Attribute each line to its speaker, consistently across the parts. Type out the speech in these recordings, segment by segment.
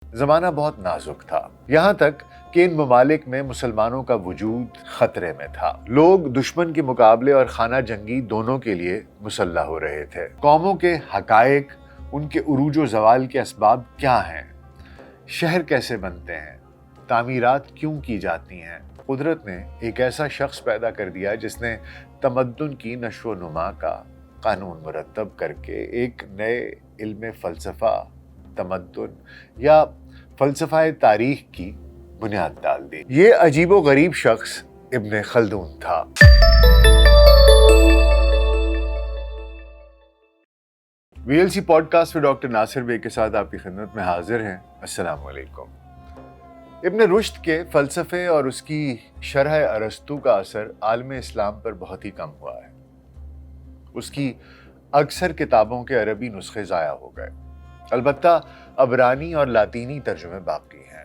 Speaker 1: زمانہ بہت نازک تھا، یہاں تک کہ ان ممالک میں مسلمانوں کا وجود خطرے میں تھا۔ لوگ دشمن کے مقابلے اور خانہ جنگی دونوں کے لیے مسلح ہو رہے تھے۔ قوموں کے حقائق، ان کے عروج و زوال کے اسباب کیا ہیں، شہر کیسے بنتے ہیں، تعمیرات کیوں کی جاتی ہیں۔ قدرت نے ایک ایسا شخص پیدا کر دیا جس نے تمدن کی نشو و نما کا قانون مرتب کر کے ایک نئے علم فلسفہ، تمدن یا فلسفہ تاریخ کی بنیاد ڈال دی۔ یہ عجیب و غریب شخص ابن خلدون تھا۔ VLC پوڈ کاسٹ میں ڈاکٹر ناصر بے کے ساتھ آپ کی خدمت میں حاضر ہیں۔ السلام علیکم۔ ابن رشد کے فلسفے اور اس کی شرح ارسطو کا اثر عالم اسلام پر بہت ہی کم ہوا ہے۔ اس کی اکثر کتابوں کے عربی نسخے ضائع ہو گئے، البتہ عبرانی اور لاطینی ترجمے باقی ہیں۔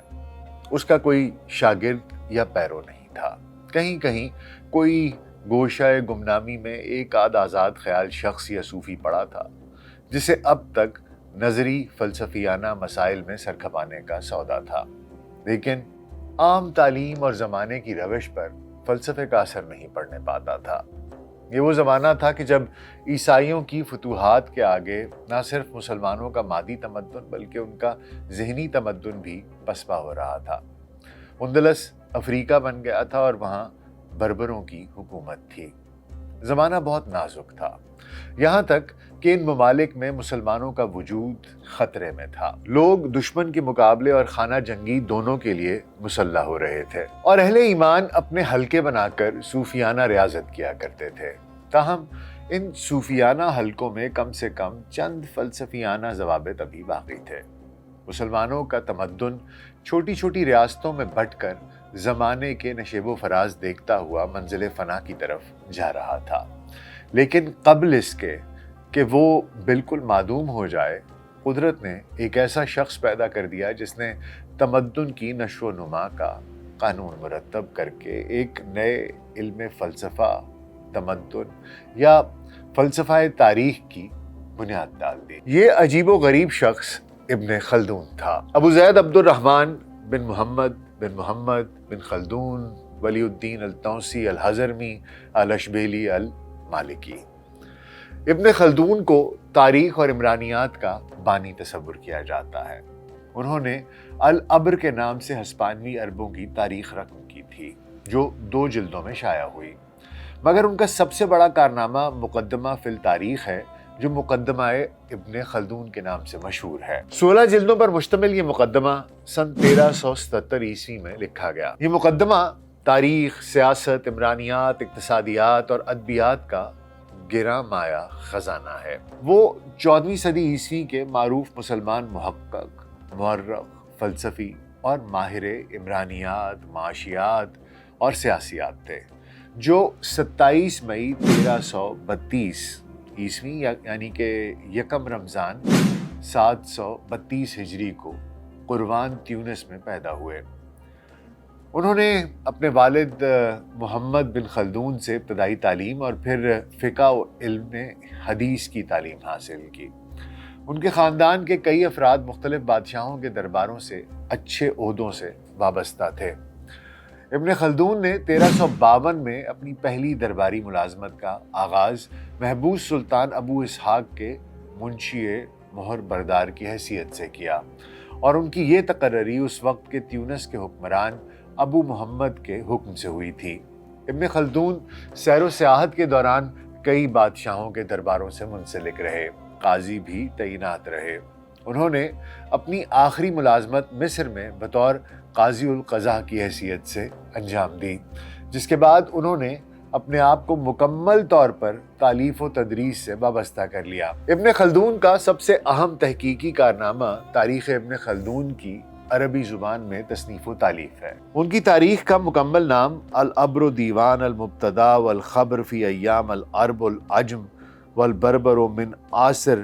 Speaker 1: اس کا کوئی شاگرد یا پیرو نہیں تھا۔ کہیں کہیں کوئی گوشہ گمنامی میں ایک آدھ آزاد خیال شخص یا صوفی پڑا تھا جسے اب تک نظری فلسفیانہ مسائل میں سر کھپانے کا سودا تھا، لیکن عام تعلیم اور زمانے کی روش پر فلسفے کا اثر نہیں پڑنے پاتا تھا۔ یہ وہ زمانہ تھا کہ جب عیسائیوں کی فتوحات کے آگے نہ صرف مسلمانوں کا مادی تمدن بلکہ ان کا ذہنی تمدن بھی پسپا ہو رہا تھا۔ اندلس افریقہ بن گیا تھا اور وہاں بربروں کی حکومت تھی۔ زمانہ بہت نازک تھا، یہاں تک کہ ان ممالک میں مسلمانوں کا وجود خطرے میں تھا۔ لوگ دشمن کے مقابلے اور خانہ جنگی دونوں کے لیے مسلح ہو رہے تھے، اور اہل ایمان اپنے حلقے بنا کر صوفیانہ ریاضت کیا کرتے تھے۔ تاہم ان صوفیانہ حلقوں میں کم سے کم چند فلسفیانہ ضوابط ابھی باقی تھے۔ مسلمانوں کا تمدن چھوٹی چھوٹی ریاستوں میں بٹ کر زمانے کے نشیب و فراز دیکھتا ہوا منزل فنا کی طرف جا رہا تھا، لیکن قبل اس کے کہ وہ بالکل معدوم ہو جائے، قدرت نے ایک ایسا شخص پیدا کر دیا جس نے تمدن کی نشو و نما کا قانون مرتب کر کے ایک نئے علم فلسفہ، تمدن یا فلسفہ تاریخ کی بنیاد ڈال دی۔ یہ عجیب و غریب شخص ابن خلدون تھا۔ ابو زید عبد الرحمن بن محمد بن خلدون ولی الدین الطوسی الحضرمی الاشبیلی المالکی۔ ابن خلدون کو تاریخ اور عمرانیات کا بانی تصور کیا جاتا ہے۔ انہوں نے العبر کے نام سے ہسپانوی عربوں کی تاریخ رقم کی تھی، جو 2 جلدوں میں شائع ہوئی، مگر ان کا سب سے بڑا کارنامہ مقدمہ فی التاریخ ہے، جو مقدمہ ابن خلدون کے نام سے مشہور ہے۔ 16 جلدوں پر مشتمل یہ مقدمہ سن 1377 عیسوی میں لکھا گیا۔ یہ مقدمہ تاریخ، سیاست، عمرانیات، اقتصادیات اور ادبیات کا گراں مایہ خزانہ ہے۔ وہ 14ویں صدی عیسوی کے معروف مسلمان محقق، مورخ، فلسفی اور ماہر عمرانیات، معاشیات اور سیاسیات تھے، جو 27 مئی 1332 عیسوی یعنی کہ 1 رمضان 732 ہجری کو قروان تیونس میں پیدا ہوئے۔ انہوں نے اپنے والد محمد بن خلدون سے ابتدائی تعلیم اور پھر فقہ و علم حدیث کی تعلیم حاصل کی۔ ان کے خاندان کے کئی افراد مختلف بادشاہوں کے درباروں سے اچھے عہدوں سے وابستہ تھے۔ ابن خلدون نے 1352 میں اپنی پہلی درباری ملازمت کا آغاز محبوس سلطان ابو اسحاق کے منشی مہر بردار کی حیثیت سے کیا، اور ان کی یہ تقرری اس وقت کے تیونس کے حکمران ابو محمد کے حکم سے ہوئی تھی۔ ابن خلدون سیر و سیاحت کے دوران کئی بادشاہوں کے درباروں سے منسلک رہے، قاضی بھی تعینات رہے۔ انہوں نے اپنی آخری ملازمت مصر میں بطور قاضی القضاء کی حیثیت سے انجام دی، جس کے بعد انہوں نے اپنے آپ کو مکمل طور پر تالیف و تدریس سے وابستہ کر لیا۔ ابن خلدون کا سب سے اہم تحقیقی کارنامہ تاریخ ابن خلدون کی عربی زبان میں تصنیف و تالیف ہے۔ ان کی تاریخ کا مکمل نام العبر دیوان المبتدا والخبر فی ایام العرب العجم والبربر من عاصر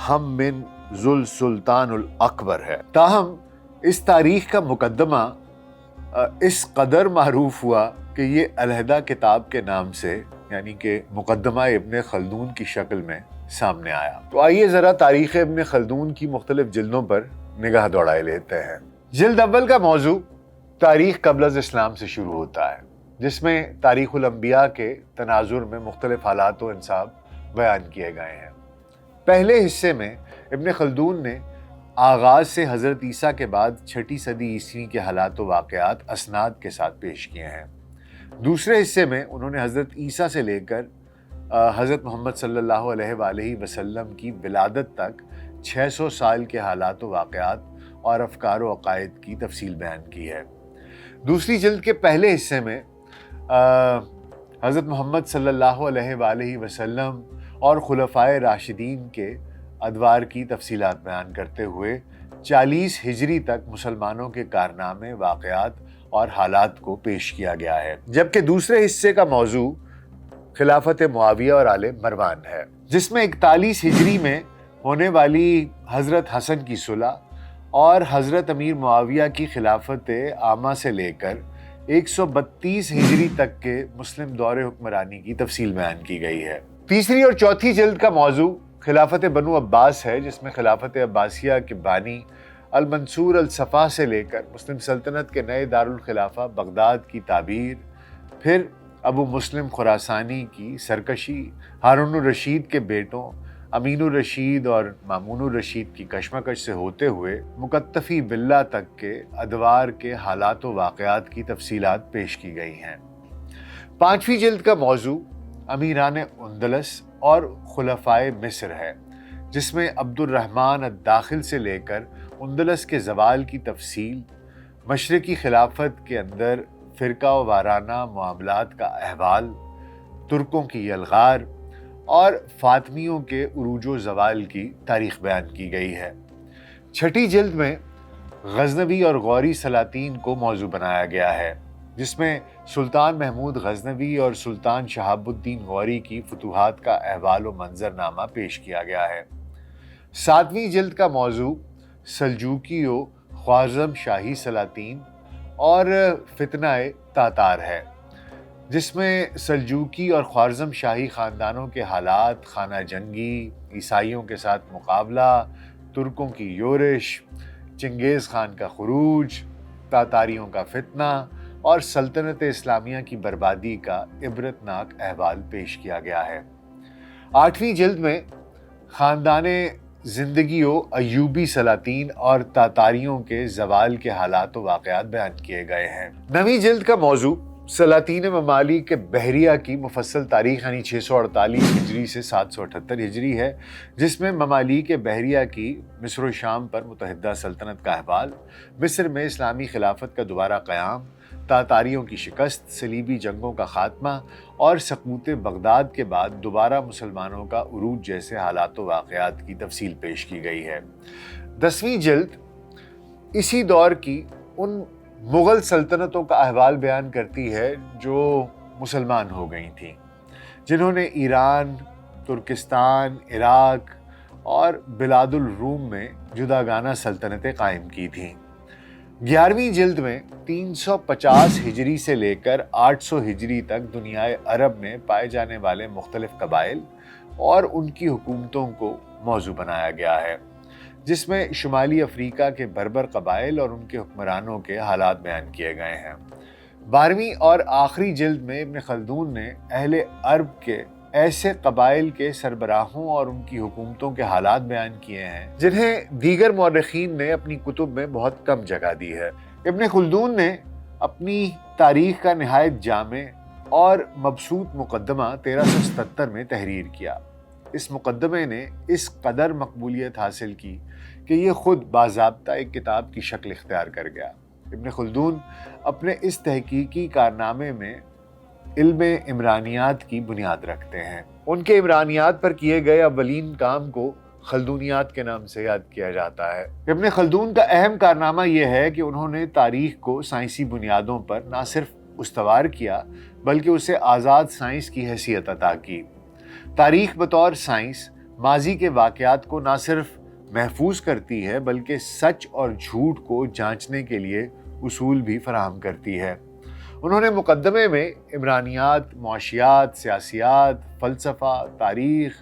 Speaker 1: ہم من ذو السلطان الاکبر ہے۔ تاہم اس تاریخ کا مقدمہ اس قدر معروف ہوا کہ یہ علیحدہ کتاب کے نام سے یعنی کہ مقدمہ ابن خلدون کی شکل میں سامنے آیا۔ تو آئیے ذرا تاریخ ابن خلدون کی مختلف جلدوں پر نگاہ دوڑائے لیتے ہیں۔ جلد اول کا موضوع تاریخ قبل از اسلام سے شروع ہوتا ہے، جس میں تاریخ الانبیاء کے تناظر میں مختلف حالات و انصاب بیان کیے گئے ہیں۔ پہلے حصے میں ابن خلدون نے آغاز سے حضرت عیسیٰ کے بعد 6 صدی عیسوی کے حالات و واقعات اسناد کے ساتھ پیش کیے ہیں۔ دوسرے حصے میں انہوں نے حضرت عیسیٰ سے لے کر حضرت محمد صلی اللہ علیہ وآلہ وسلم کی ولادت تک 600 سال کے حالات و واقعات اور افکار و عقائد کی تفصیل بیان کی ہے۔ دوسری جلد کے پہلے حصے میں حضرت محمد صلی اللہ علیہ وآلہ وسلم اور خلفائے راشدین کے ادوار کی تفصیلات بیان کرتے ہوئے 40 ہجری تک مسلمانوں کے کارنامے، واقعات اور حالات کو پیش کیا گیا ہے، جبکہ دوسرے حصے کا موضوع خلافت معاویہ اور آل مروان ہے، جس میں 41 ہجری میں ہونے والی حضرت حسن کی صلح اور حضرت امیر معاویہ کی خلافت عامہ سے لے کر 132 ہجری تک کے مسلم دور حکمرانی کی تفصیل بیان کی گئی ہے۔ تیسری اور چوتھی جلد کا موضوع خلافت بنو عباس ہے، جس میں خلافت عباسیہ کے بانی المنصور الصفا سے لے کر مسلم سلطنت کے نئے دارالخلافہ بغداد کی تعبیر، پھر ابو مسلم خراسانی کی سرکشی، ہارون الرشید کے بیٹوں امین الرشید اور مامون الرشید کی کشمکش سے ہوتے ہوئے مکتفی باللہ تک کے ادوار کے حالات و واقعات کی تفصیلات پیش کی گئی ہیں۔ پانچویں جلد کا موضوع امیران اندلس اور خلفائے مصر ہے، جس میں عبد الرحمن الداخل سے لے کر اندلس کے زوال کی تفصیل، مشرقی خلافت کے اندر فرقہ وارانہ معاملات کا احوال، ترکوں کی یلغار اور فاطمیوں کے عروج و زوال کی تاریخ بیان کی گئی ہے۔ چھٹی جلد میں غزنوی اور غوری سلاطین کو موضوع بنایا گیا ہے، جس میں سلطان محمود غزنوی اور سلطان شہاب الدین غوری کی فتوحات کا احوال و منظرنامہ پیش کیا گیا ہے۔ ساتویں جلد کا موضوع سلجوقی و خوارزم شاہی سلاطین اور فتنہ تاتار ہے، جس میں سلجوقی اور خوارزم شاہی خاندانوں کے حالات، خانہ جنگی، عیسائیوں کے ساتھ مقابلہ، ترکوں کی یورش، چنگیز خان کا خروج، تاتاریوں کا فتنہ اور سلطنت اسلامیہ کی بربادی کا عبرتناک احوال پیش کیا گیا ہے۔ آٹھویں جلد میں خاندان زندگی و ایوبی سلاطین اور تاتاریوں کے زوال کے حالات و واقعات بیان کیے گئے ہیں۔ نویں جلد کا موضوع سلاطین ممالک بحریہ کی مفصل تاریخ یعنی 648 ہجری سے 778 ہجری ہے، جس میں ممالک بحریہ کی مصر و شام پر متحدہ سلطنت کا احوال، مصر میں اسلامی خلافت کا دوبارہ قیام، تاتاریوں کی شکست، صلیبی جنگوں کا خاتمہ اور سقوط بغداد کے بعد دوبارہ مسلمانوں کا عروج جیسے حالات و واقعات کی تفصیل پیش کی گئی ہے۔ 10ویں جلد اسی دور کی ان مغل سلطنتوں کا احوال بیان کرتی ہے جو مسلمان ہو گئی تھیں، جنہوں نے ایران، ترکستان، عراق اور بلاد الروم میں جداگانہ سلطنتیں قائم کی تھیں۔ 11ویں جلد میں 350 ہجری سے لے کر 800 ہجری تک دنیائے عرب میں پائے جانے والے مختلف قبائل اور ان کی حکومتوں کو موضوع بنایا گیا ہے، جس میں شمالی افریقہ کے بربر قبائل اور ان کے حکمرانوں کے حالات بیان کیے گئے ہیں۔ 12ویں اور آخری جلد میں ابن خلدون نے اہل عرب کے ایسے قبائل کے سربراہوں اور ان کی حکومتوں کے حالات بیان کیے ہیں جنہیں دیگر مورخین نے اپنی کتب میں بہت کم جگہ دی ہے۔ ابن خلدون نے اپنی تاریخ کا نہایت جامع اور مبسوط مقدمہ 1377 میں تحریر کیا۔ اس مقدمے نے اس قدر مقبولیت حاصل کی کہ یہ خود باضابطہ ایک کتاب کی شکل اختیار کر گیا۔ ابن خلدون اپنے اس تحقیقی کارنامے میں علم عمرانیات کی بنیاد رکھتے ہیں۔ ان کے عمرانیات پر کیے گئے اولین کام کو خلدونیات کے نام سے یاد کیا جاتا ہے۔ ابن خلدون کا اہم کارنامہ یہ ہے کہ انہوں نے تاریخ کو سائنسی بنیادوں پر نہ صرف استوار کیا بلکہ اسے آزاد سائنس کی حیثیت عطا کی۔ تاریخ بطور سائنس ماضی کے واقعات کو نہ صرف محفوظ کرتی ہے بلکہ سچ اور جھوٹ کو جانچنے کے لیے اصول بھی فراہم کرتی ہے۔ انہوں نے مقدمے میں عمرانیات، معاشیات، سیاسیات، فلسفہ، تاریخ،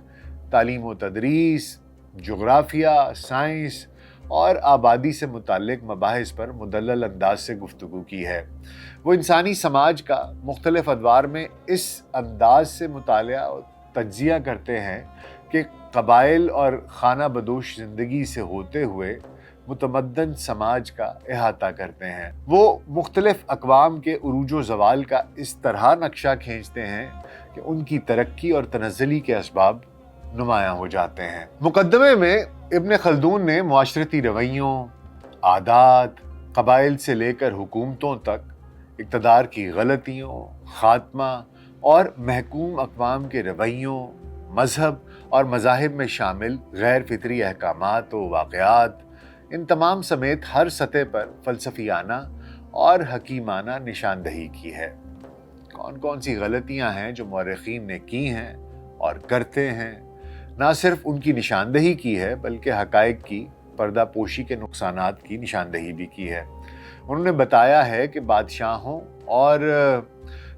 Speaker 1: تعلیم و تدریس، جغرافیہ، سائنس اور آبادی سے متعلق مباحث پر مدلل انداز سے گفتگو کی ہے۔ وہ انسانی سماج کا مختلف ادوار میں اس انداز سے مطالعہ اور تجزیہ کرتے ہیں کہ قبائل اور خانہ بدوش زندگی سے ہوتے ہوئے متمدن سماج کا احاطہ کرتے ہیں۔ وہ مختلف اقوام کے عروج و زوال کا اس طرح نقشہ کھینچتے ہیں کہ ان کی ترقی اور تنزلی کے اسباب نمایاں ہو جاتے ہیں۔ مقدمے میں ابن خلدون نے معاشرتی رویوں، عادات، قبائل سے لے کر حکومتوں تک، اقتدار کی غلطیوں، خاتمہ اور محکوم اقوام کے رویوں، مذہب اور مذاہب میں شامل غیر فطری احکامات و واقعات، ان تمام سمیت ہر سطح پر فلسفیانہ اور حکیمانہ نشاندہی کی ہے۔ کون کون سی غلطیاں ہیں جو مورخین نے کی ہیں اور کرتے ہیں، نہ صرف ان کی نشاندہی کی ہے بلکہ حقائق کی پردہ پوشی کے نقصانات کی نشاندہی بھی کی ہے۔ انہوں نے بتایا ہے کہ بادشاہوں اور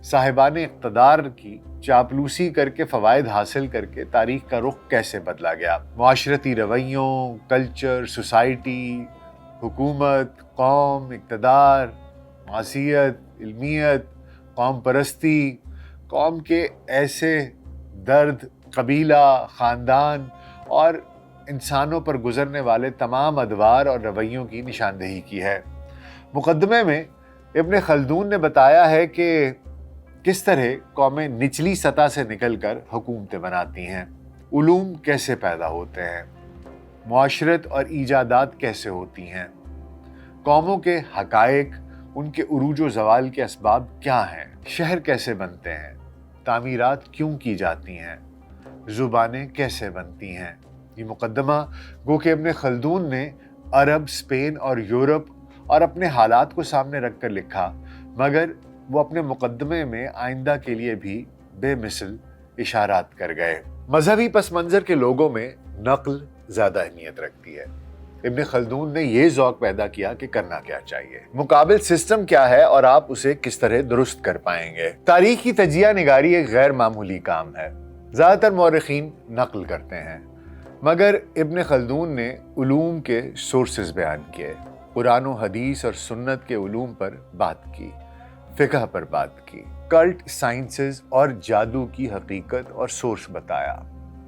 Speaker 1: صاحبان اقتدار کی چاپلوسی کر کے فوائد حاصل کر کے تاریخ کا رخ کیسے بدلا گیا۔ معاشرتی رویوں، کلچر، سوسائٹی، حکومت، قوم، اقتدار، معاشیت، علمیت، قوم پرستی، قوم کے ایسے درد، قبیلہ، خاندان اور انسانوں پر گزرنے والے تمام ادوار اور رویوں کی نشاندہی کی ہے۔ مقدمے میں ابن خلدون نے بتایا ہے کہ کس طرح قومیں نچلی سطح سے نکل کر حکومتیں بناتی ہیں، علوم کیسے پیدا ہوتے ہیں، معاشرت اور ایجادات کیسے ہوتی ہیں، قوموں کے حقائق، ان کے عروج و زوال کے اسباب کیا ہیں، شہر کیسے بنتے ہیں، تعمیرات کیوں کی جاتی ہیں، زبانیں کیسے بنتی ہیں۔ یہ مقدمہ گو کہ ابن خلدون نے عرب، اسپین اور یورپ اور اپنے حالات کو سامنے رکھ کر لکھا، مگر وہ اپنے مقدمے میں آئندہ کے لیے بھی بے مثل اشارات کر گئے۔ مذہبی پس منظر کے لوگوں میں نقل زیادہ اہمیت رکھتی ہے۔ ابن خلدون نے یہ ذوق پیدا کیا کہ کرنا کیا چاہیے، مقابل سسٹم کیا ہے اور آپ اسے کس طرح درست کر پائیں گے۔ تاریخ کی تجزیہ نگاری ایک غیر معمولی کام ہے۔ زیادہ تر مورخین نقل کرتے ہیں، مگر ابن خلدون نے علوم کے سورسز بیان کیے، قرآن و حدیث اور سنت کے علوم پر بات کی، فقہ پر بات کی، کلٹ سائنسز اور جادو کی حقیقت اور سورس بتایا۔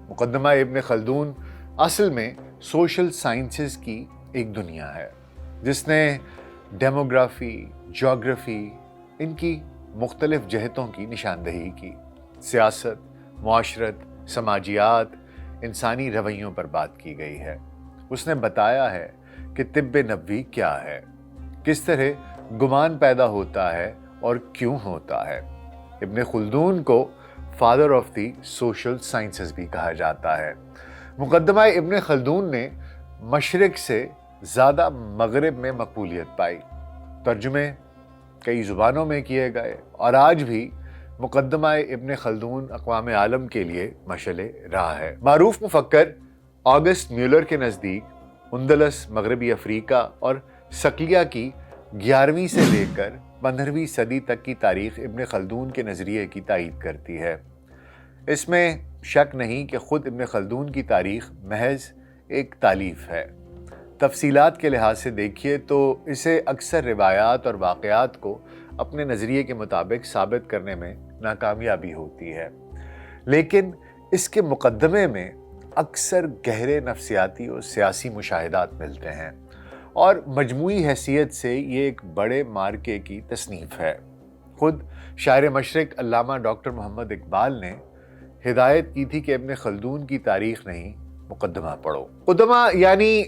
Speaker 1: مقدمہ ابن خلدون اصل میں سوشل سائنسز کی ایک دنیا ہے جس نے ڈیموگرافی، جیوگرافی، ان کی مختلف جہتوں کی نشاندہی کی، سیاست، معاشرت، سماجیات، انسانی رویوں پر بات کی گئی ہے۔ اس نے بتایا ہے کہ طب نبوی کیا ہے، کس طرح گمان پیدا ہوتا ہے اور کیوں ہوتا ہے۔ ابن خلدون کو father of the social sciences بھی کہا جاتا ہے۔ مقدمہ ابن خلدون نے مشرق سے زیادہ مغرب میں مقبولیت پائی، ترجمے کئی زبانوں میں کیے گئے اور آج بھی مقدمہ ابن خلدون اقوام عالم کے لیے مشعل راہ ہے۔ معروف مفکر آگسٹ میولر کے نزدیک اندلس، مغربی افریقہ اور صقلیہ کی 11ویں سے لے کر 15ویں صدی تک کی تاریخ ابن خلدون کے نظریے کی تائید کرتی ہے۔ اس میں شک نہیں کہ خود ابن خلدون کی تاریخ محض ایک تالیف ہے۔ تفصیلات کے لحاظ سے دیکھیے تو اسے اکثر روایات اور واقعات کو اپنے نظریے کے مطابق ثابت کرنے میں ناکامیابی ہوتی ہے، لیکن اس کے مقدمے میں اکثر گہرے نفسیاتی اور سیاسی مشاہدات ملتے ہیں اور مجموعی حیثیت سے یہ ایک بڑے مارکے کی تصنیف ہے۔ خود شاعر مشرق علامہ ڈاکٹر محمد اقبال نے ہدایت کی تھی کہ ابن خلدون کی تاریخ نہیں، مقدمہ پڑھو۔ قدماء یعنی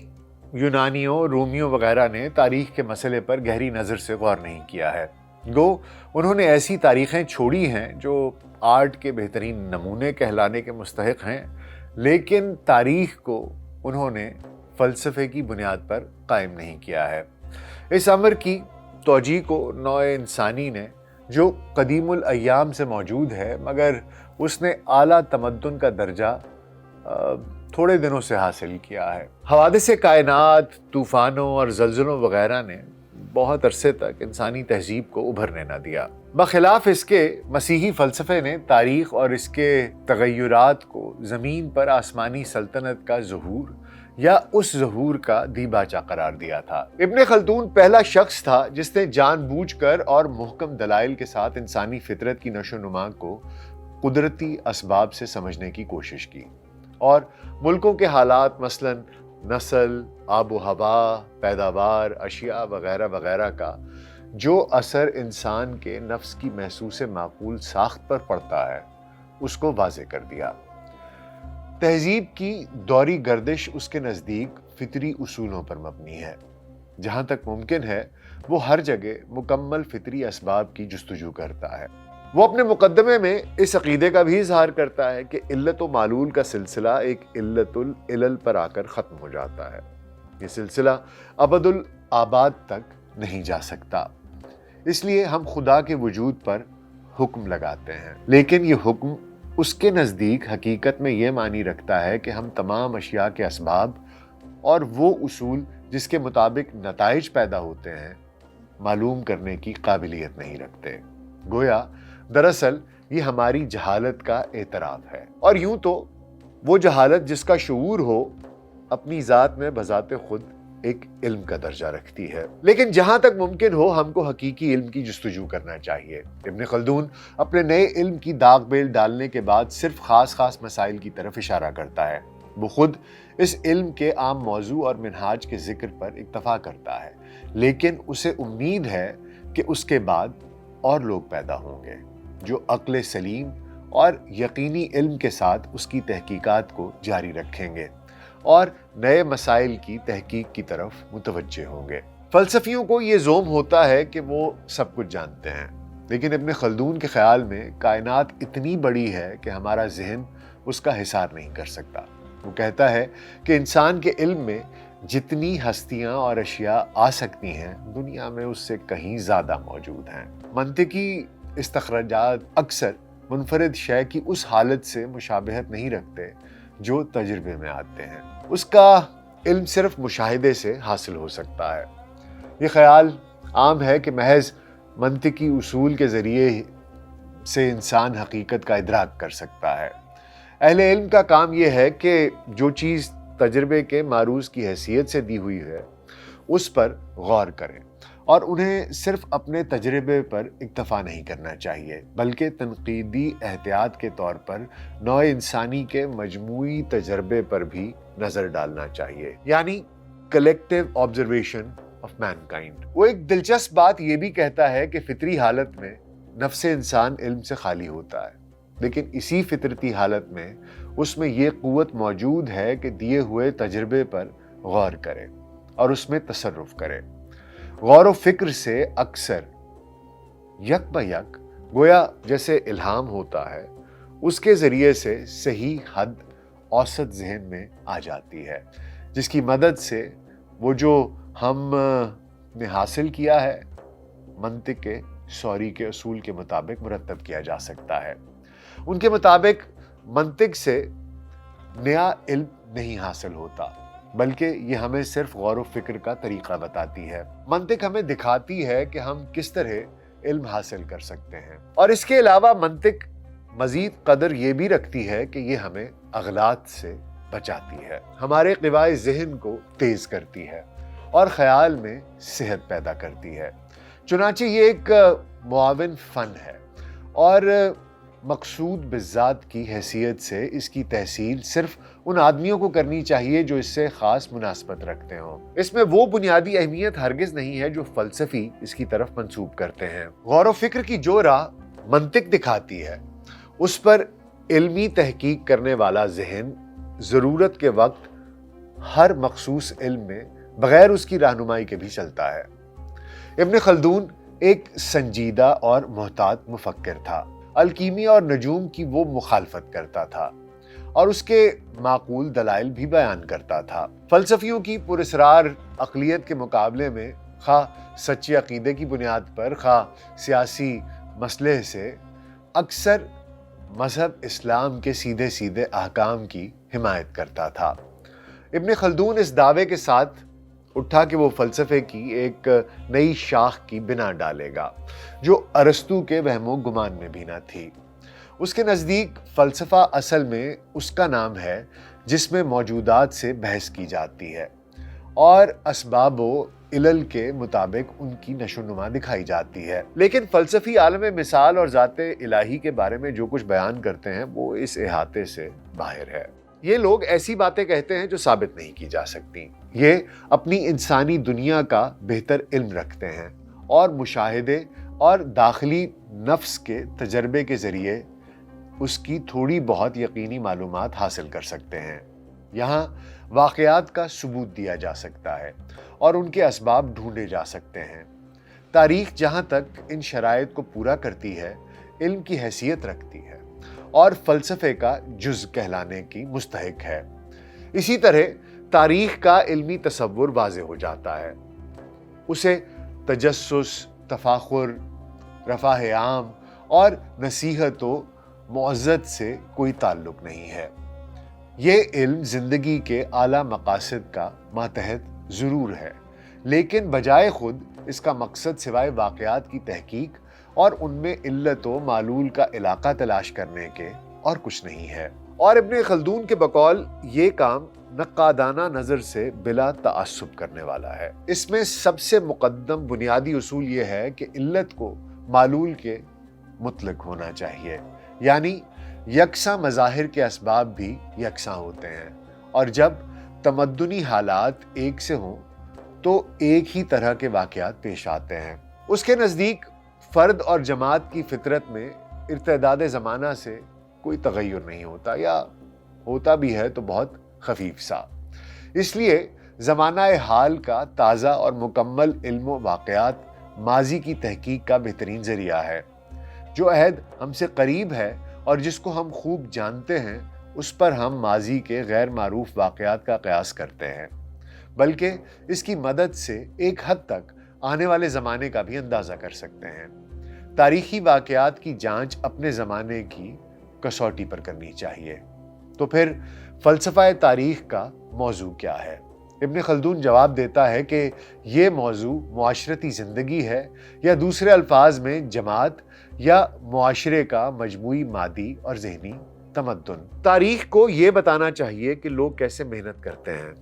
Speaker 1: یونانیوں، رومیوں وغیرہ نے تاریخ کے مسئلے پر گہری نظر سے غور نہیں کیا ہے، گو انہوں نے ایسی تاریخیں چھوڑی ہیں جو آرٹ کے بہترین نمونے کہلانے کے مستحق ہیں، لیکن تاریخ کو انہوں نے فلسفے کی بنیاد پر قائم نہیں کیا ہے۔ اس امر کی توجیہ کو نوع انسانی نے، جو قدیم الایام سے موجود ہے مگر اس نے اعلیٰ تمدن کا درجہ تھوڑے دنوں سے حاصل کیا ہے۔ حوادث کائنات، طوفانوں اور زلزلوں وغیرہ نے بہت عرصے تک انسانی تہذیب کو ابھرنے نہ دیا۔ بخلاف اس کے مسیحی فلسفے نے تاریخ اور اس کے تغیرات کو زمین پر آسمانی سلطنت کا ظہور یا اس ظہور کا دیباچہ قرار دیا تھا۔ ابن خلدون پہلا شخص تھا جس نے جان بوجھ کر اور محکم دلائل کے ساتھ انسانی فطرت کی نشو و نما کو قدرتی اسباب سے سمجھنے کی کوشش کی اور ملکوں کے حالات مثلاً نسل، آب و ہوا، پیداوار، اشیاء وغیرہ وغیرہ کا جو اثر انسان کے نفس کی محسوس معقول ساخت پر پڑتا ہے اس کو واضح کر دیا۔ تہذیب کی دوری گردش اس کے نزدیک فطری اصولوں پر مبنی ہے۔ جہاں تک ممکن ہے وہ ہر جگہ مکمل فطری اسباب کی جستجو کرتا ہے۔ وہ اپنے مقدمے میں اس عقیدے کا بھی اظہار کرتا ہے کہ علت و معلول کا سلسلہ ایک علت العلل پر آ کر ختم ہو جاتا ہے۔ یہ سلسلہ ابد الآباد تک نہیں جا سکتا، اس لیے ہم خدا کے وجود پر حکم لگاتے ہیں، لیکن یہ حکم اس کے نزدیک حقیقت میں یہ معنی رکھتا ہے کہ ہم تمام اشیاء کے اسباب اور وہ اصول جس کے مطابق نتائج پیدا ہوتے ہیں معلوم کرنے کی قابلیت نہیں رکھتے۔ گویا دراصل یہ ہماری جہالت کا اعتراف ہے، اور یوں تو وہ جہالت جس کا شعور ہو اپنی ذات میں بذات خود ایک علم کا درجہ رکھتی ہے، لیکن جہاں تک ممکن ہو ہم کو حقیقی علم کی جستجو کرنا چاہیے۔ ابن خلدون اپنے نئے علم کی داغ بیل ڈالنے کے بعد صرف خاص مسائل کی طرف اشارہ کرتا ہے۔ وہ خود اس علم کے عام موضوع اور منہاج کے ذکر پر اکتفا کرتا ہے، لیکن اسے امید ہے کہ اس کے بعد اور لوگ پیدا ہوں گے جو عقل سلیم اور یقینی علم کے ساتھ اس کی تحقیقات کو جاری رکھیں گے اور نئے مسائل کی تحقیق کی طرف متوجہ ہوں گے۔ فلسفیوں کو یہ زوم ہوتا ہے کہ وہ سب کچھ جانتے ہیں، لیکن ابن خلدون کے خیال میں کائنات اتنی بڑی ہے کہ ہمارا ذہن اس کا حصار نہیں کر سکتا۔ وہ کہتا ہے کہ انسان کے علم میں جتنی ہستیاں اور اشیاء آ سکتی ہیں دنیا میں اس سے کہیں زیادہ موجود ہیں۔ منطقی استخراجات اکثر منفرد شے کی اس حالت سے مشابہت نہیں رکھتے جو تجربے میں آتے ہیں۔ اس کا علم صرف مشاہدے سے حاصل ہو سکتا ہے۔ یہ خیال عام ہے کہ محض منطقی اصول کے ذریعے سے انسان حقیقت کا ادراک کر سکتا ہے۔ اہل علم کا کام یہ ہے کہ جو چیز تجربے کے معروض کی حیثیت سے دی ہوئی ہے اس پر غور کریں، اور انہیں صرف اپنے تجربے پر اکتفا نہیں کرنا چاہیے بلکہ تنقیدی احتیاط کے طور پر نوع انسانی کے مجموعی تجربے پر بھی نظر ڈالنا چاہیے، یعنی collective observation of mankind. وہ ایک دلچسپ بات یہ بھی کہتا ہے کہ فطری حالت میں نفس انسان علم سے خالی ہوتا ہے، لیکن اسی فطرتی حالت میں اس میں یہ قوت موجود ہے کہ دیے ہوئے تجربے پر غور کرے اور اس میں تصرف کرے۔ غور و فکر سے اکثر یک بہ یک گویا جیسے الہام ہوتا ہے، اس کے ذریعے سے صحیح حد اوسط ذہن میں آ جاتی ہے، جس کی مدد سے وہ جو ہم نے حاصل کیا ہے منطق کے سوری کے اصول کے مطابق مرتب کیا جا سکتا ہے۔ ان کے مطابق منطق سے نیا علم نہیں حاصل ہوتا، بلکہ یہ ہمیں صرف غور و فکر کا طریقہ بتاتی ہے۔ منطق ہمیں دکھاتی ہے کہ ہم کس طرح علم حاصل کر سکتے ہیں، اور اس کے علاوہ منطق مزید قدر یہ بھی رکھتی ہے کہ یہ ہمیں اغلاط سے بچاتی ہے، ہمارے قوائے ذہن کو تیز کرتی ہے اور خیال میں صحت پیدا کرتی ہے۔ چنانچہ یہ ایک معاون فن ہے، اور مقصود بالذات کی حیثیت سے اس کی تحصیل صرف ان آدمیوں کو کرنی چاہیے جو اس سے خاص مناسبت رکھتے ہوں۔ اس میں وہ بنیادی اہمیت ہرگز نہیں ہے جو فلسفی اس کی طرف منسوب کرتے ہیں۔ غور و فکر کی جو راہ منطق دکھاتی ہے اس پر علمی تحقیق کرنے والا ذہن ضرورت کے وقت ہر مخصوص علم میں بغیر اس کی رہنمائی کے بھی چلتا ہے۔ ابن خلدون ایک سنجیدہ اور محتاط مفکر تھا۔ الکیمی اور نجوم کی وہ مخالفت کرتا تھا اور اس کے معقول دلائل بھی بیان کرتا تھا۔ فلسفیوں کی پراسرار عقلیت کے مقابلے میں خواہ سچے عقیدے کی بنیاد پر خواہ سیاسی مسئلے سے اکثر مذہب اسلام کے سیدھے سیدھے احکام کی حمایت کرتا تھا۔ ابن خلدون اس دعوے کے ساتھ اٹھا کہ وہ فلسفے کی ایک نئی شاخ کی بنا ڈالے گا جو ارسطو کے وہم و گمان میں بھی نہ تھی۔ اس کے نزدیک فلسفہ اصل میں اس کا نام ہے جس میں موجودات سے بحث کی جاتی ہے اور اسباب و علل کے مطابق ان کی نشو و نما دکھائی جاتی ہے۔ لیکن فلسفی عالم مثال اور ذات الہی کے بارے میں جو کچھ بیان کرتے ہیں وہ اس احاطے سے باہر ہے۔ یہ لوگ ایسی باتیں کہتے ہیں جو ثابت نہیں کی جا سکتی۔ یہ اپنی انسانی دنیا کا بہتر علم رکھتے ہیں اور مشاہدے اور داخلی نفس کے تجربے کے ذریعے اس کی تھوڑی بہت یقینی معلومات حاصل کر سکتے ہیں۔ یہاں واقعات کا ثبوت دیا جا سکتا ہے اور ان کے اسباب ڈھونڈے جا سکتے ہیں۔ تاریخ جہاں تک ان شرائط کو پورا کرتی ہے، علم کی حیثیت رکھتی ہے اور فلسفے کا جز کہلانے کی مستحق ہے۔ اسی طرح تاریخ کا علمی تصور واضح ہو جاتا ہے۔ اسے تجسس، تفاخر، رفاہ عام اور نصیحت و معزت سے کوئی تعلق نہیں ہے۔ یہ علم زندگی کے اعلیٰ مقاصد کا ماتحت ضرور ہے، لیکن بجائے خود اس کا مقصد سوائے واقعات کی تحقیق اور ان میں علت و معلول کا علاقہ تلاش کرنے کے اور کچھ نہیں ہے۔ اور ابن خلدون کے بقول یہ کام نقادانہ نظر سے بلا تعصب کرنے والا ہے۔ اس میں سب سے مقدم بنیادی اصول یہ ہے کہ علت کو معلول کے مطلق ہونا چاہیے، یعنی یکساں مظاہر کے اسباب بھی یکساں ہوتے ہیں، اور جب تمدنی حالات ایک سے ہوں تو ایک ہی طرح کے واقعات پیش آتے ہیں۔ اس کے نزدیک فرد اور جماعت کی فطرت میں ارتداد زمانہ سے کوئی تغیر نہیں ہوتا، یا ہوتا بھی ہے تو بہت خفیف سا۔ اس لیے زمانہ حال کا تازہ اور مکمل علم و واقعات ماضی کی تحقیق کا بہترین ذریعہ ہے۔ جو عہد ہم سے قریب ہے اور جس کو ہم خوب جانتے ہیں، اس پر ہم ماضی کے غیر معروف واقعات کا قیاس کرتے ہیں، بلکہ اس کی مدد سے ایک حد تک آنے والے زمانے کا بھی اندازہ کر سکتے ہیں۔ تاریخی واقعات کی جانچ اپنے زمانے کی کسوٹی پر کرنی چاہیے۔ تو پھر فلسفہ تاریخ کا موضوع کیا ہے؟ ابن خلدون جواب دیتا ہے کہ یہ موضوع معاشرتی زندگی ہے، یا دوسرے الفاظ میں جماعت یا معاشرے کا مجموعی مادی اور ذہنی تمدن۔ تاریخ کو یہ بتانا چاہیے کہ لوگ کیسے محنت کرتے ہیں،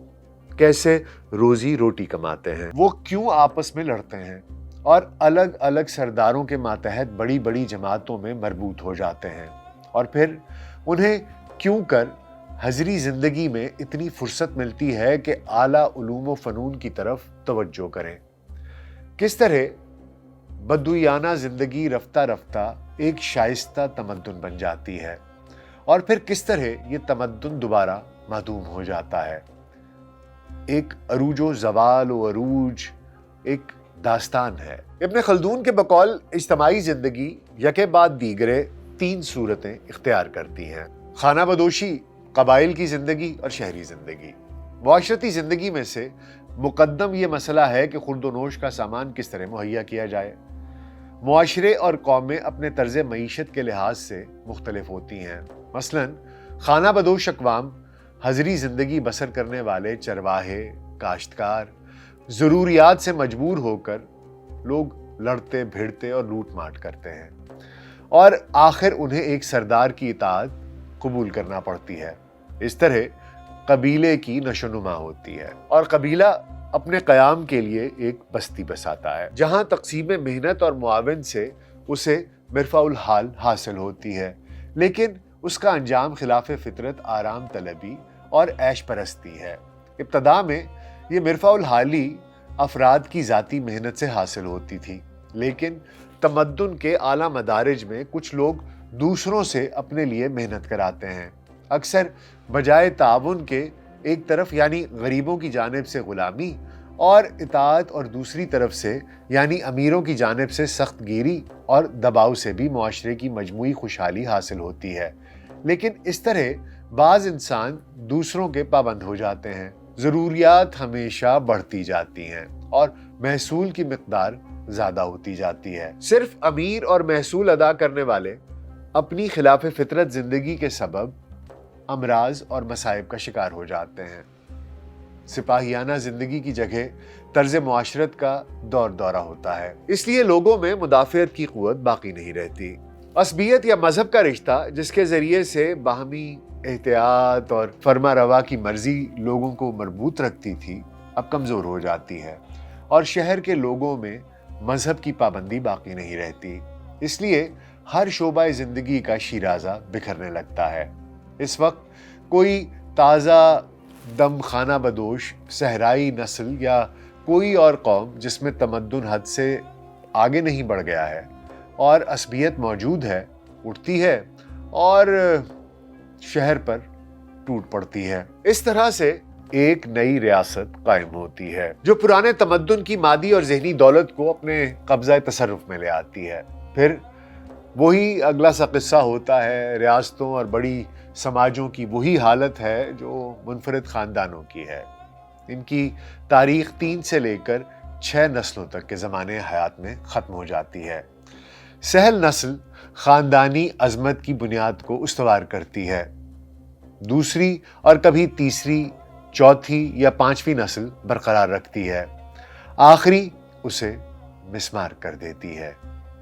Speaker 1: کیسے روزی روٹی کماتے ہیں، وہ کیوں آپس میں لڑتے ہیں اور الگ الگ سرداروں کے ماتحت بڑی بڑی جماعتوں میں مربوط ہو جاتے ہیں، اور پھر انہیں کیوں کر حضری زندگی میں اتنی فرصت ملتی ہے کہ اعلیٰ علوم و فنون کی طرف توجہ کریں۔ کس طرح بدویانہ زندگی رفتہ رفتہ ایک شائستہ تمدن بن جاتی ہے، اور پھر کس طرح یہ تمدن دوبارہ معدوم ہو جاتا ہے۔ ایک عروج و زوال و عروج ایک داستان ہے۔ ابن خلدون کے بقول اجتماعی زندگی یکے بعد دیگرے تین صورتیں اختیار کرتی ہیں: خانہ بدوشی، قبائل کی زندگی اور شہری زندگی۔ معاشرتی زندگی میں سے مقدم یہ مسئلہ ہے کہ خورد و نوش کا سامان کس طرح مہیا کیا جائے۔ معاشرے اور قومیں اپنے طرز معیشت کے لحاظ سے مختلف ہوتی ہیں۔ مثلاً خانہ بدوش اقوام حضری زندگی بسر کرنے والے چرواہے، کاشتکار، ضروریات سے مجبور ہو کر لوگ لڑتے بھیڑتے اور لوٹ ماٹ کرتے ہیں، اور آخر انہیں ایک سردار کی اطاعت قبول کرنا پڑتی ہے۔ اس طرح قبیلے کی نشو و نما ہوتی ہے، اور قبیلہ اپنے قیام کے لیے ایک بستی بساتا ہے، جہاں تقسیم محنت اور معاون سے اسے مرفع الحال حاصل ہوتی ہے، لیکن اس کا انجام خلاف فطرت آرام طلبی اور عیش پرستی ہے۔ ابتدا میں یہ مرفع الحالی افراد کی ذاتی محنت سے حاصل ہوتی تھی، لیکن تمدن کے اعلیٰ مدارج میں کچھ لوگ دوسروں سے اپنے لیے محنت کراتے ہیں، اکثر بجائے تعاون کے ایک طرف یعنی غریبوں کی جانب سے غلامی اور اطاعت، اور دوسری طرف سے یعنی امیروں کی جانب سے سخت گیری اور دباؤ سے بھی معاشرے کی مجموعی خوشحالی حاصل ہوتی ہے۔ لیکن اس طرح بعض انسان دوسروں کے پابند ہو جاتے ہیں، ضروریات ہمیشہ بڑھتی جاتی ہیں اور محصول کی مقدار زیادہ ہوتی جاتی ہے۔ صرف امیر اور محصول ادا کرنے والے اپنی خلاف فطرت زندگی کے سبب امراض اور مصائب کا شکار ہو جاتے ہیں۔ سپاہیانہ زندگی کی جگہ طرز معاشرت کا دور دورہ ہوتا ہے، اس لیے لوگوں میں مدافعت کی قوت باقی نہیں رہتی۔ عصبیت یا مذہب کا رشتہ جس کے ذریعے سے باہمی احتیاط اور فرما روا کی مرضی لوگوں کو مربوط رکھتی تھی، اب کمزور ہو جاتی ہے اور شہر کے لوگوں میں مذہب کی پابندی باقی نہیں رہتی۔ اس لیے ہر شعبہ زندگی کا شیرازہ بکھرنے لگتا ہے۔ اس وقت کوئی تازہ دم خانہ بدوش صحرائی نسل یا کوئی اور قوم جس میں تمدن حد سے آگے نہیں بڑھ گیا ہے اور عصبیت موجود ہے، اٹھتی ہے اور شہر پر ٹوٹ پڑتی ہے۔ اس طرح سے ایک نئی ریاست قائم ہوتی ہے جو پرانے تمدن کی مادی اور ذہنی دولت کو اپنے قبضہ تصرف میں لے آتی ہے۔ پھر وہی اگلا سا قصہ ہوتا ہے، ریاستوں اور بڑی سماجوں کی وہی حالت ہے جو منفرد خاندانوں کی ہے۔ ان کی تاریخ 3 سے لے کر 6 نسلوں تک کے زمانے حیات میں ختم ہو جاتی ہے۔ سہل نسل خاندانی عظمت کی بنیاد کو استوار کرتی ہے، دوسری اور کبھی تیسری، چوتھی یا 5ویں نسل برقرار رکھتی ہے، آخری اسے مسمار کر دیتی ہے۔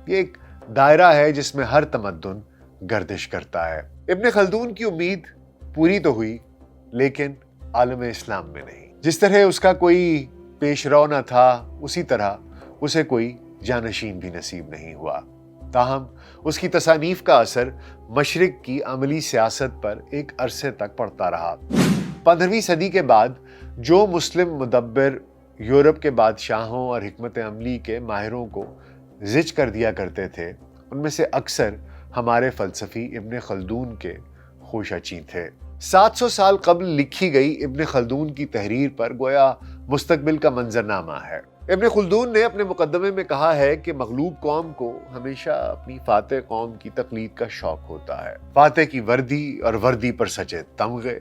Speaker 1: یہ ایک دائرہ ہے جس میں ہر تمدن گردش کرتا ہے۔ ابن خلدون کی امید پوری تو ہوئی لیکن عالم اسلام میں نہیں۔ جس طرح اس کا کوئی پیش رو نہ تھا، اسی طرح اسے کوئی جانشین بھی نصیب نہیں ہوا۔ تاہم اس کی تصانیف کا اثر مشرق کی عملی سیاست پر ایک عرصے تک پڑتا رہا۔ 15ویں صدی کے بعد جو مسلم مدبر یورپ کے بادشاہوں اور حکمت عملی کے ماہروں کو زج کر دیا کرتے تھے، ان میں سے اکثر ہمارے فلسفی ابن خلدون کے خوشچی تھے۔ 700 سال قبل لکھی گئی ابن خلدون کی تحریر پر گویا مستقبل کا منظرنامہ ہے۔ ابن خلدون نے اپنے مقدمے میں کہا ہے کہ مغلوب قوم کو ہمیشہ اپنی فاتح قوم کی تقلید کا شوق ہوتا ہے۔ فاتح کی وردی اور وردی پر سچے تمغے،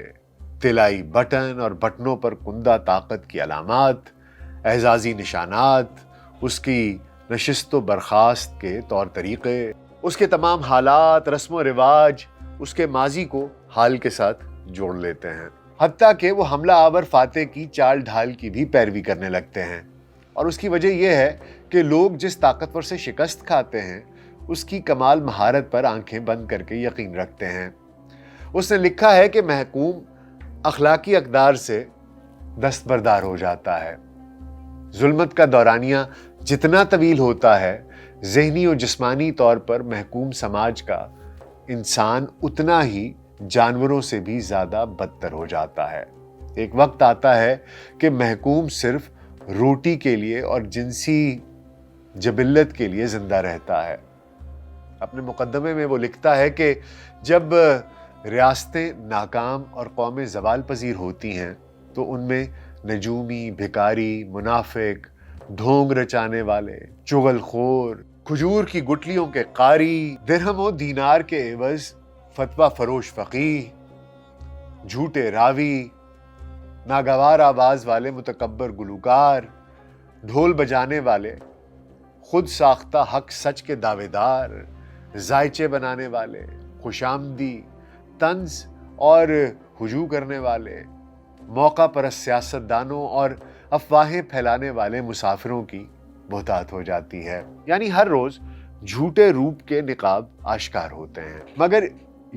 Speaker 1: طلائی بٹن اور بٹنوں پر کندہ طاقت کی علامات، اعزازی نشانات، اس کی نشست و برخاست کے طور طریقے، اس کے تمام حالات، رسم و رواج اس کے ماضی کو حال کے ساتھ جوڑ لیتے ہیں، حتیٰ کہ وہ حملہ آور فاتح کی چال ڈھال کی بھی پیروی کرنے لگتے ہیں۔ اور اس کی وجہ یہ ہے کہ لوگ جس طاقتور سے شکست کھاتے ہیں اس کی کمال مہارت پر آنکھیں بند کر کے یقین رکھتے ہیں۔ اس نے لکھا ہے کہ محکوم اخلاقی اقدار سے دستبردار ہو جاتا ہے۔ ظلمت کا دورانیہ جتنا طویل ہوتا ہے، ذہنی و جسمانی طور پر محکوم سماج کا انسان اتنا ہی جانوروں سے بھی زیادہ بدتر ہو جاتا ہے۔ ایک وقت آتا ہے کہ محکوم صرف روٹی کے لیے اور جنسی جبلت کے لیے زندہ رہتا ہے۔ اپنے مقدمے میں وہ لکھتا ہے کہ جب ریاستیں ناکام اور قومیں زوال پذیر ہوتی ہیں تو ان میں نجومی، بھکاری، منافق، ڈھونگ رچانے والے، چغل خور، کھجور کی گٹلیوں کے قاری، درہم و دینار کے عوض فتویٰ فروش فقیہ، جھوٹے راوی، ناگوار آواز والے متکبر گلوکار، ڈھول بجانے والے، خود ساختہ حق سچ کے دعوے دار، ذائچے بنانے والے، خوشامدی، طنز اور ہجوم کرنے والے، موقع پرست سیاست دانوں اور افواہیں پھیلانے والے مسافروں کی بہتات ہو جاتی ہے۔ یعنی ہر روز جھوٹے روپ کے نقاب آشکار ہوتے ہیں، مگر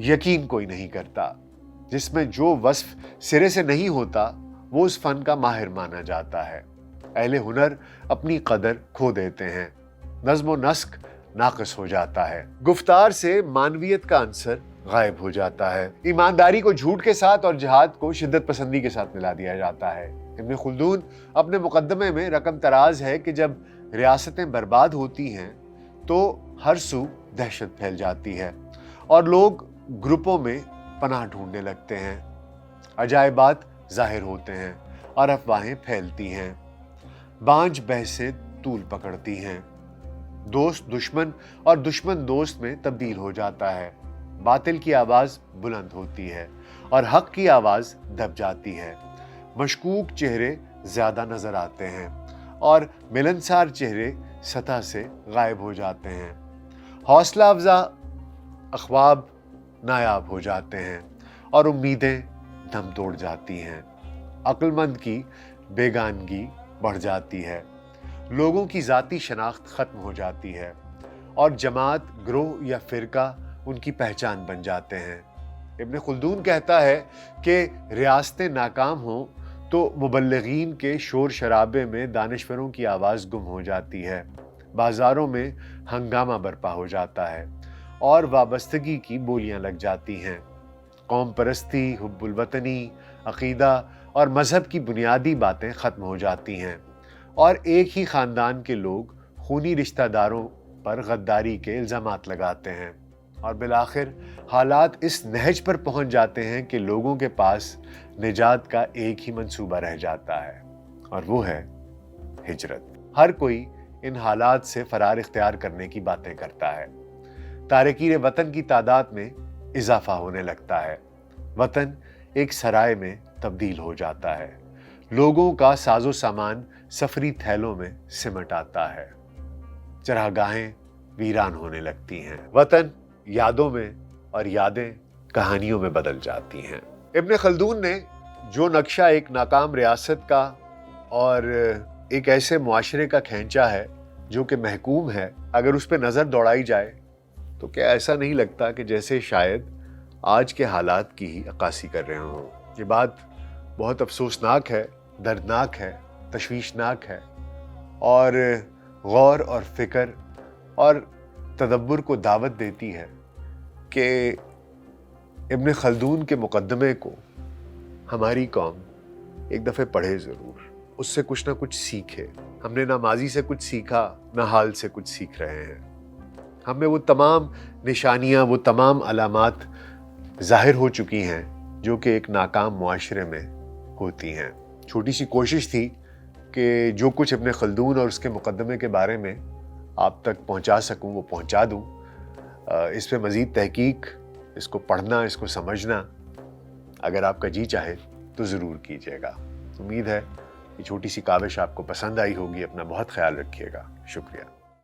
Speaker 1: یقین کوئی نہیں کرتا۔ جس میں جو وصف سرے سے نہیں ہوتا وہ اس فن کا ماہر مانا جاتا ہے۔ اہل ہنر اپنی قدر کھو دیتے ہیں، نظم و نسق ناقص ہو جاتا ہے، گفتار سے معنویت کا عنصر غائب ہو جاتا ہے، ایمانداری کو جھوٹ کے ساتھ اور جہاد کو شدت پسندی کے ساتھ ملا دیا جاتا ہے۔ ابن خلدون اپنے مقدمے میں رقم تراز ہے کہ جب ریاستیں برباد ہوتی ہیں تو ہر سو دہشت پھیل جاتی ہے اور لوگ گروپوں میں پناہ ڈھونڈنے لگتے ہیں، عجائبات ظاہر ہوتے ہیں اور افواہیں پھیلتی ہیں، بانجھ بحثیں طول پکڑتی ہیں، دوست دشمن اور دشمن دوست میں تبدیل ہو جاتا ہے، باطل کی آواز بلند ہوتی ہے اور حق کی آواز دب جاتی ہے، مشکوک چہرے زیادہ نظر آتے ہیں اور ملنسار چہرے سطح سے غائب ہو جاتے ہیں، حوصلہ افزا اخواب نایاب ہو جاتے ہیں اور امیدیں دم توڑ جاتی ہیں، عقل مند کی بیگانگی بڑھ جاتی ہے، لوگوں کی ذاتی شناخت ختم ہو جاتی ہے اور جماعت، گروہ یا فرقہ ان کی پہچان بن جاتے ہیں۔ ابن خلدون کہتا ہے کہ ریاستیں ناکام ہوں تو مبلغین کے شور شرابے میں دانشوروں کی آواز گم ہو جاتی ہے، بازاروں میں ہنگامہ برپا ہو جاتا ہے اور وابستگی کی بولیاں لگ جاتی ہیں۔ قوم پرستی، حب الوطنی، عقیدہ اور مذہب کی بنیادی باتیں ختم ہو جاتی ہیں اور ایک ہی خاندان کے لوگ خونی رشتہ داروں پر غداری کے الزامات لگاتے ہیں، اور بالآخر حالات اس نہج پر پہنچ جاتے ہیں کہ لوگوں کے پاس نجات کا ایک ہی منصوبہ رہ جاتا ہے، اور وہ ہے ہجرت۔ ہر کوئی ان حالات سے فرار اختیار کرنے کی باتیں کرتا ہے۔ تارکین وطن کی تعداد میں اضافہ ہونے لگتا ہے۔ وطن ایک سرائے میں تبدیل ہو جاتا ہے۔ لوگوں کا ساز و سامان سفری تھیلوں میں سمٹ آتا ہے۔ چراگاہیں ویران ہونے لگتی ہیں۔ وطن یادوں میں اور یادیں کہانیوں میں بدل جاتی ہیں۔ ابن خلدون نے جو نقشہ ایک ناکام ریاست کا اور ایک ایسے معاشرے کا کھینچا ہے جو کہ محکوم ہے، اگر اس پہ نظر دوڑائی جائے تو کیا ایسا نہیں لگتا کہ جیسے شاید آج کے حالات کی ہی عکاسی کر رہے ہوں۔ یہ بات بہت افسوسناک ہے، دردناک ہے، تشویشناک ہے، اور غور اور فکر اور تدبر کو دعوت دیتی ہے کہ ابن خلدون کے مقدمے کو ہماری قوم ایک دفعہ پڑھے ضرور، اس سے کچھ نہ کچھ سیکھے۔ ہم نے نہ ماضی سے کچھ سیکھا، نہ حال سے کچھ سیکھ رہے ہیں۔ ہمیں وہ تمام نشانیاں، وہ تمام علامات ظاہر ہو چکی ہیں جو کہ ایک ناکام معاشرے میں ہوتی ہیں۔ چھوٹی سی کوشش تھی کہ جو کچھ ابن خلدون اور اس کے مقدمے کے بارے میں آپ تک پہنچا سکوں وہ پہنچا دوں۔ اس پہ مزید تحقیق، اس کو پڑھنا، اس کو سمجھنا اگر آپ کا جی چاہے تو ضرور کیجیے گا۔ امید ہے یہ چھوٹی سی کاوش آپ کو پسند آئی ہوگی۔ اپنا بہت خیال رکھیے گا۔ شکریہ۔